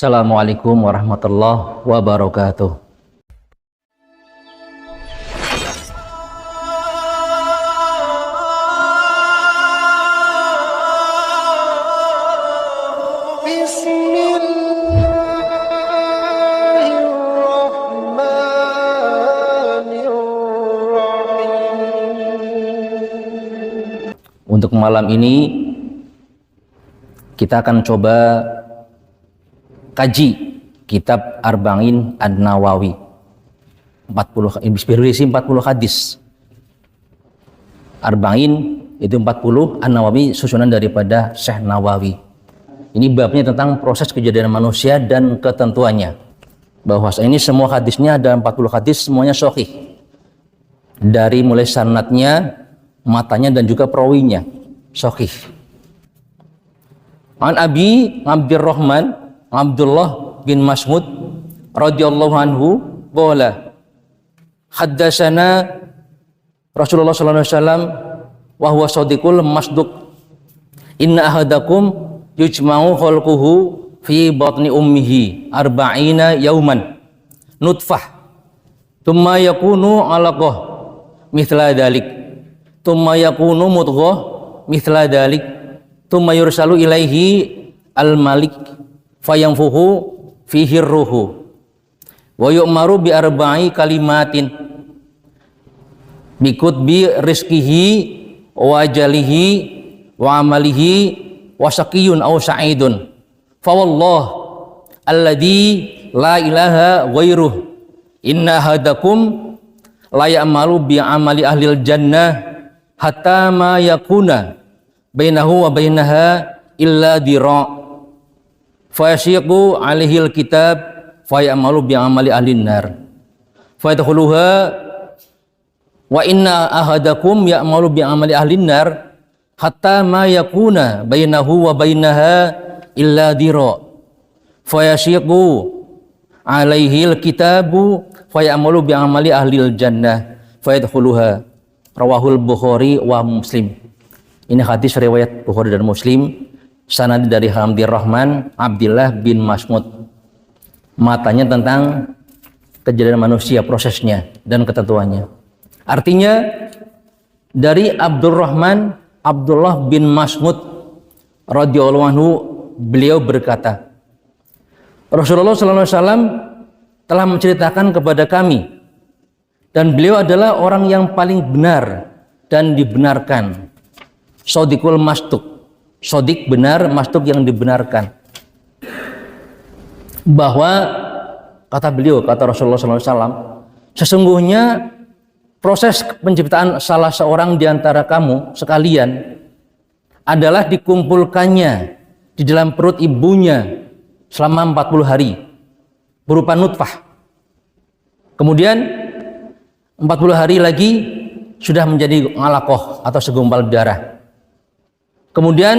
Assalamualaikum warahmatullahi wabarakatuh. Untuk malam ini kita akan coba kaji kitab Arba'in An-Nawawi. 40 hadis. Arba'in itu 40, An-Nawawi susunan daripada Syekh Nawawi. Ini babnya tentang proses kejadian manusia dan ketentuannya. Bahwasanya ini semua hadisnya ada 40 hadis, semuanya sahih. Dari mulai sanadnya, matanya dan juga perawinya sahih. An Abi Abdurrahman Abdullah bin Mas'ud radhiyallahu anhu qala haddatsana Rasulullah sallallahu alaihi wasallam wa huwa shadiqul masduq inna ahadakum yujma'u khalquhu fi batni ummihi arba'ina yauman nutfah thumma yakunu 'alaqah mithla dhalik thumma yakunu mudghah mithla dhalik thumma yursalu ilaihi al-malik fayanfuhu fihi ruhu wa yu'maru bi arba'i kalimatin bi kutbi rizqihi wa ajalihi wa amalihi wa saqiyun aw sa'idun fa wallah alladhi la ilaha ghairuh inna hadakum la ya'malu bi amali ahlil jannah hatta ma yakuna bainahu wa bainaha illa dira' fayasyiqu alaihil kitab fayamalu bi'amali ahlin nar fayadkhuluha wa inna ahadakum ya'malu bi'amali ahlin nar hatta ma yakuna bainahu wa bainaha illa dira' fayasyiqu alaihil kitabu fayamalu bi'amali ahlil jannah fayadkhuluha. Rawahul Bukhari wa Muslim. Ini hadis riwayat Bukhari dan Muslim, sanad dari Abdurrahman Abdullah bin Mas'ud. Matanya tentang kejadian manusia, prosesnya dan ketentuannya. Artinya dari Abdurrahman Abdullah bin Mas'ud radhiyallahu anhu, beliau berkata, Rasulullah sallallahu alaihi wasallam telah menceritakan kepada kami, dan beliau adalah orang yang paling benar dan dibenarkan. Shadiqul masduq, shadiq benar, masduq yang dibenarkan. Bahwa kata beliau, kata Rasulullah SAW, sesungguhnya proses penciptaan salah seorang di antara kamu sekalian adalah dikumpulkannya di dalam perut ibunya selama 40 hari berupa nutfah. Kemudian 40 hari lagi sudah menjadi alaqah atau segumpal darah. Kemudian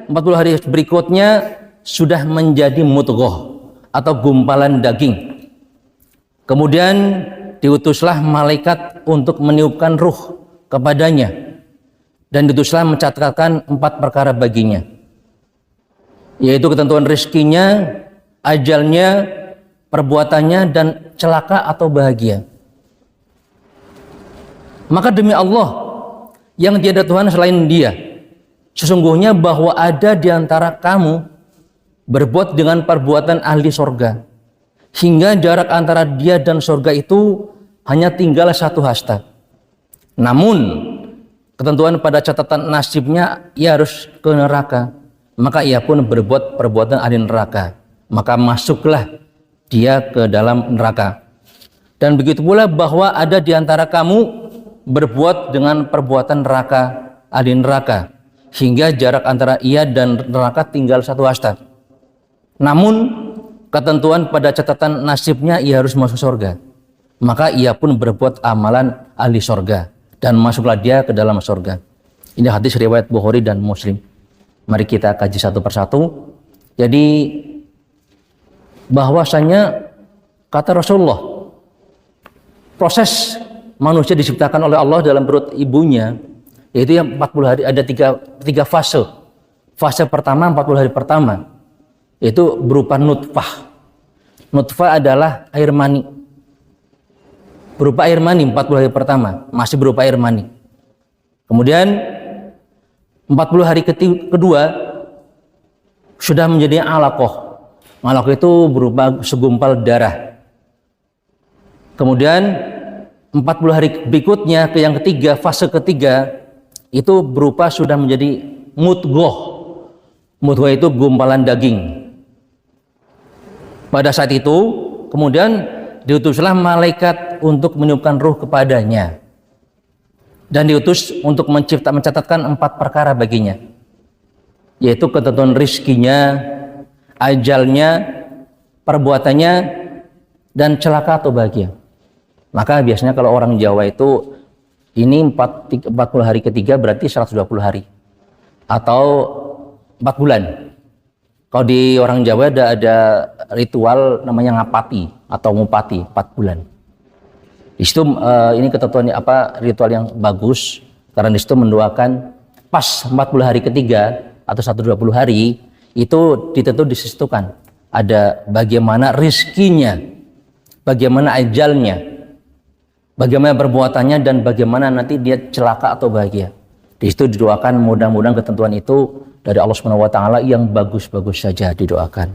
40 hari berikutnya sudah menjadi mudghah atau gumpalan daging. Kemudian diutuslah malaikat untuk meniupkan ruh kepadanya, dan diutuslah mencatatkan 4 perkara baginya, yaitu ketentuan rezekinya, ajalnya, perbuatannya, dan celaka atau bahagia. Maka demi Allah yang tiada Tuhan selain Dia, sesungguhnya bahwa ada di antara kamu berbuat dengan perbuatan ahli sorga, hingga jarak antara dia dan sorga itu hanya tinggal 1 hasta. Namun ketentuan pada catatan nasibnya ia harus ke neraka, maka ia pun berbuat perbuatan ahli neraka, maka masuklah dia ke dalam neraka. Dan begitu pula bahwa ada di antara kamu berbuat dengan perbuatan neraka, ahli neraka, hingga jarak antara ia dan neraka tinggal 1 hasta. Namun ketentuan pada catatan nasibnya ia harus masuk surga, maka ia pun berbuat amalan ahli surga, dan masuklah dia ke dalam surga. Ini hadis riwayat Bukhari dan Muslim. Mari kita kaji satu persatu. Jadi bahwasanya kata Rasulullah, proses manusia diciptakan oleh Allah dalam perut ibunya, yaitu yang 40 hari, ada tiga fase. Fase pertama 40 hari pertama itu berupa nutfah. Nutfah adalah air mani. Berupa air mani 40 hari pertama, masih berupa air mani. Kemudian 40 hari kedua sudah menjadi alaqah. Alaqah itu berupa segumpal darah. Kemudian 40 hari berikutnya ke yang ketiga, fase ketiga itu berupa sudah menjadi mudghah. Mudghah itu gumpalan daging. Pada saat itu kemudian diutuslah malaikat untuk meniupkan ruh kepadanya dan diutus untuk mencatatkan 4 perkara baginya, yaitu ketentuan rizkinya, ajalnya, perbuatannya, dan celaka atau bahagia. Maka biasanya kalau orang Jawa itu ini 40 hari ketiga berarti 120 hari atau 4 bulan. Kalau di orang Jawa ada ritual namanya ngapati atau ngupati 4 bulan. Di situ ini ketentuan ritual yang bagus karena di situ mendoakan pas 40 hari ketiga atau 120 hari itu disitukan ada bagaimana rizkinya, bagaimana ajalnya, bagaimana perbuatannya, dan bagaimana nanti dia celaka atau bahagia. Di situ didoakan mudah-mudahan ketentuan itu dari Allah Subhanahu wa taala yang bagus-bagus saja didoakan.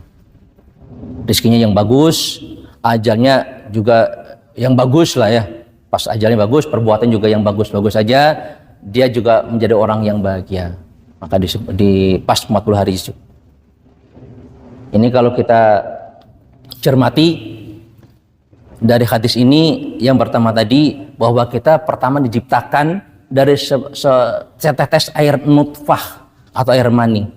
Rizkinya yang bagus, ajalnya juga yang bagus lah ya. Pas ajalnya bagus, perbuatan juga yang bagus-bagus saja, dia juga menjadi orang yang bahagia. Maka di pas 40 hari itu. Ini kalau kita cermati dari hadis ini, yang pertama tadi bahwa kita pertama diciptakan dari setetes air nutfah atau air mani.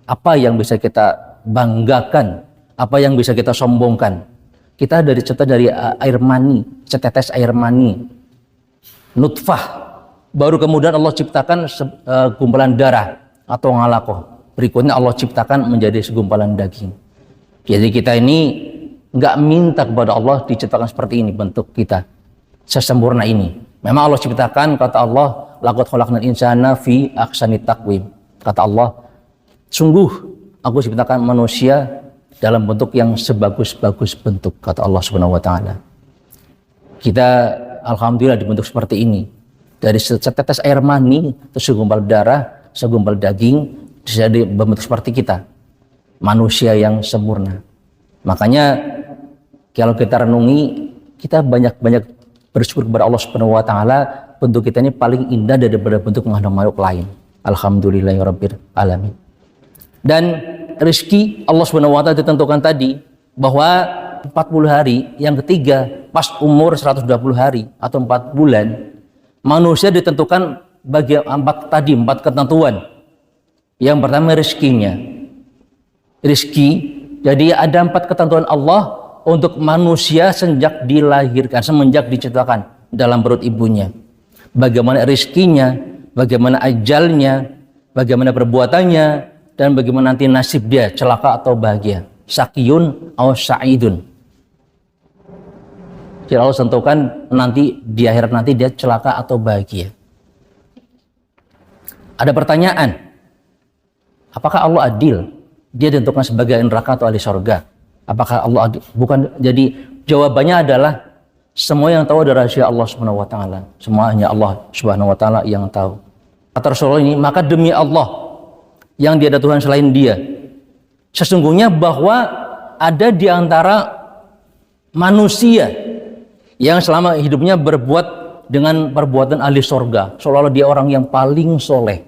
Apa yang bisa kita banggakan, apa yang bisa kita sombongkan? Kita dari air mani, setetes air mani, nutfah. Baru kemudian Allah ciptakan gumpalan darah atau ngalaqah. Berikutnya Allah ciptakan menjadi segumpalan daging. Jadi kita ini nggak minta kepada Allah diciptakan seperti ini bentuk kita, sesempurna ini. Memang Allah ciptakan, kata Allah, laqad khalaqnal insana fi ahsani taqwim. Kata Allah, sungguh aku ciptakan manusia dalam bentuk yang sebagus-bagus bentuk, kata Allah Subhanahu wa taala. Kita alhamdulillah dibentuk seperti ini. Dari setetes air mani, segumpal darah, segumpal daging, bisa dibentuk seperti kita. Manusia yang sempurna. Makanya kalau kita renungi, kita banyak-banyak bersyukur kepada Allah Subhanahu wa taala, bentuk kita ini paling indah daripada bentuk makhluk lain. Alhamdulillahirabbil alamin. Dan rezeki Allah Subhanahu wa taala ditentukan tadi bahwa 40 hari, yang ketiga pas umur 120 hari atau 4 bulan, manusia ditentukan bagi 4 ketentuan. Yang pertama rezekinya. Rezeki, jadi ada 4 ketentuan Allah untuk manusia sejak dilahirkan, semenjak diciptakan dalam perut ibunya. Bagaimana rezekinya, bagaimana ajalnya, bagaimana perbuatannya, dan bagaimana nanti nasib dia, celaka atau bahagia. Syaqiyun atau sa'idun. Jadi Allah tentukan nanti di akhirat nanti dia celaka atau bahagia. Ada pertanyaan, apakah Allah adil? Dia ditentukan sebagai neraka atau ahli surga? Apakah Allah adil? Bukan. Jadi jawabannya adalah semua yang tahu adalah rahasia Allah Subhanahu wa taala. Semua hanya Allah Subhanahu wa taala yang tahu. Kata Rasulullah ini, maka demi Allah yang tiada Tuhan selain Dia, sesungguhnya bahwa ada di antara manusia yang selama hidupnya berbuat dengan perbuatan ahli surga, seolah-olah dia orang yang paling soleh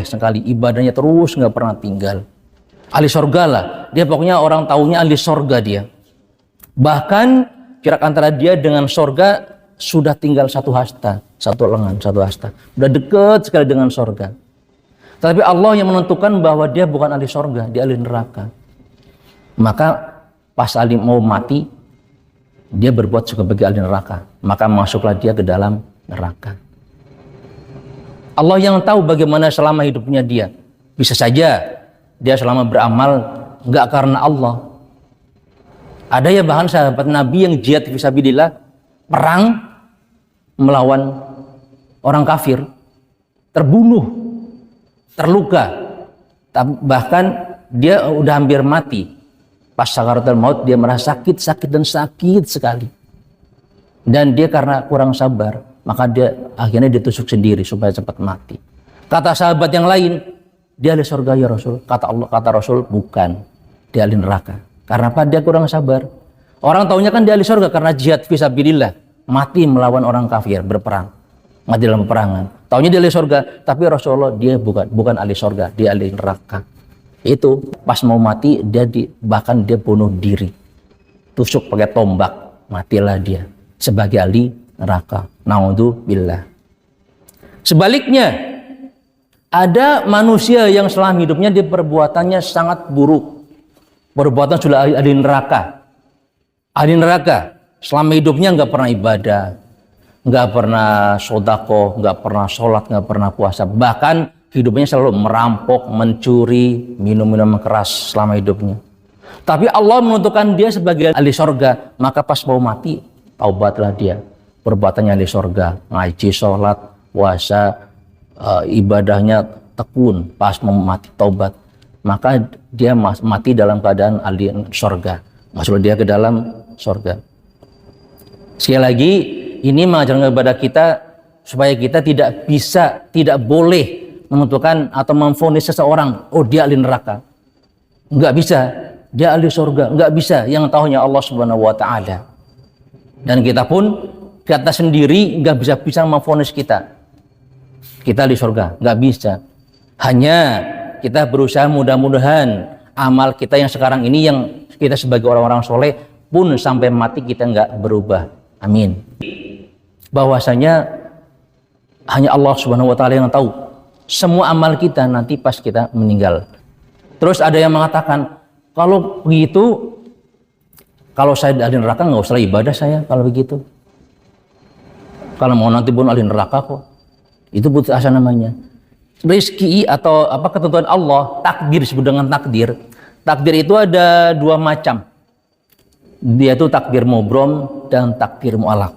sekali, ibadahnya terus nggak pernah tinggal. Ahli surga lah, dia pokoknya orang taunya ahli surga dia. Bahkan jarak antara dia dengan surga sudah tinggal 1 hasta, 1 lengan, 1 hasta. Udah deket sekali dengan surga. Tapi Allah yang menentukan bahwa dia bukan ahli surga, dia ahli neraka. Maka pas ahli mau mati, dia berbuat sebagai ahli neraka. Maka masuklah dia ke dalam neraka. Allah yang tahu bagaimana selama hidupnya dia. Bisa saja dia selama beramal enggak karena Allah. Ada ya bahkan sahabat Nabi yang jihad fisabilillah, perang melawan orang kafir, terbunuh, terluka, bahkan dia udah hampir mati. Pas sakaratul maut dia merasa sakit dan sakit sekali. Dan dia karena kurang sabar, maka dia akhirnya ditusuk sendiri supaya cepat mati. Kata sahabat yang lain, dia ahli surga ya Rasul. Kata Rasul, bukan, dia ahli neraka. Karena apa? Dia kurang sabar. Orang taunya kan dia ahli surga karena jihad fisabilillah, mati melawan orang kafir, berperang, mati dalam peperangan. Taunya dia ahli surga, tapi Rasulullah dia bukan ahli surga, dia ahli neraka. Itu pas mau mati bahkan dia bunuh diri, tusuk pakai tombak, matilah dia sebagai ahli neraka. Naudzubillah. Sebaliknya, ada manusia yang selama hidupnya dia perbuatannya sangat buruk, perbuatan sudah ahli neraka. Ahli neraka selama hidupnya nggak pernah ibadah, nggak pernah sodako, nggak pernah sholat, nggak pernah puasa, bahkan hidupnya selalu merampok, mencuri, minum-minum keras selama hidupnya. Tapi Allah menentukan dia sebagai ahli sorga, maka pas mau mati, taubatlah dia. Perbuatannya ahli sorga, ngaji, sholat, puasa, ibadahnya tekun, pas mau mati taubat. Maka dia mati dalam keadaan ahli sorga. Masuklah dia ke dalam sorga. Sekali lagi, ini mengajarkan kepada kita supaya kita tidak boleh menentukan atau memvonis seseorang, oh dia ahli neraka. Enggak bisa, dia ahli surga. Enggak bisa, yang tahunya Allah Subhanahu wa taala. Dan kita pun sendiri enggak bisa memvonis kita ahli surga, enggak bisa. Hanya kita berusaha, mudah-mudahan amal kita yang sekarang ini, yang kita sebagai orang-orang soleh pun sampai mati kita enggak berubah. Amin. Bahwasanya hanya Allah Subhanahu wa taala yang tahu semua amal kita nanti pas kita meninggal. Terus ada yang mengatakan, kalau begitu, kalau saya ahli neraka nggak usah ibadah saya kalau begitu. Kalau mau nanti pun ahli neraka kok. Itu putus asa namanya. Rizki atau apa ketentuan Allah, takdir, disebut dengan takdir. Takdir itu ada dua macam. Dia itu takdir mubrom dan takdir mu'alaq.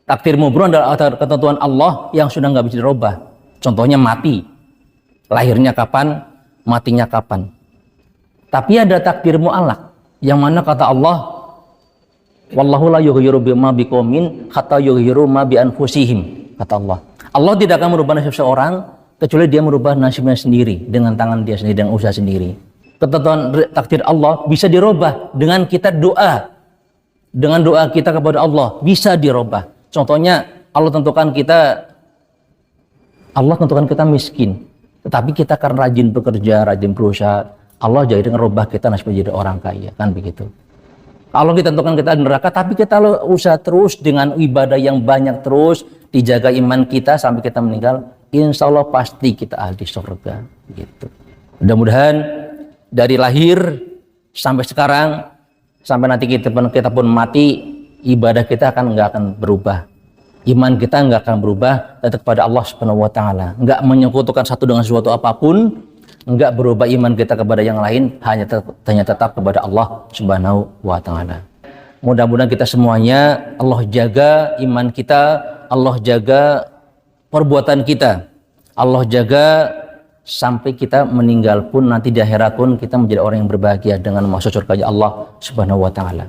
Takdir mubrom adalah ketentuan Allah yang sudah nggak bisa dirubah. Contohnya mati, lahirnya kapan, matinya kapan. Tapi ada takdir mu'alaq, yang mana kata Allah, wallahu la yughyiru bima biqaumin hatta yughyiru ma bi anfusihim. Kata Allah, Allah tidak akan merubah nasib seseorang kecuali dia merubah nasibnya sendiri dengan tangan dia sendiri, dengan usaha sendiri. Ketentuan takdir Allah bisa dirubah dengan kita doa, dengan doa kita kepada Allah bisa dirubah. Contohnya Allah tentukan kita miskin, tetapi kita karena rajin bekerja, rajin berusaha, Allah jadi ngerubah kita nasibnya jadi orang kaya, kan begitu. Allah ditentukan kita di neraka, tapi kita usaha terus dengan ibadah yang banyak terus, dijaga iman kita sampai kita meninggal, insya Allah pasti kita ahli surga, gitu. Mudah-mudahan dari lahir sampai sekarang, sampai nanti kita pun mati, ibadah kita nggak akan berubah. Iman kita nggak akan berubah, tetap kepada Allah Subhanahu wa taala. Nggak menyekutukan satu dengan sesuatu apapun, nggak berubah iman kita kepada yang lain, hanya tetap kepada Allah Subhanahu wa taala. Mudah-mudahan kita semuanya Allah jaga iman kita, Allah jaga perbuatan kita, Allah jaga sampai kita meninggal pun nanti di akhirat pun kita menjadi orang yang berbahagia dengan masuk surga Allah Subhanahu wa taala.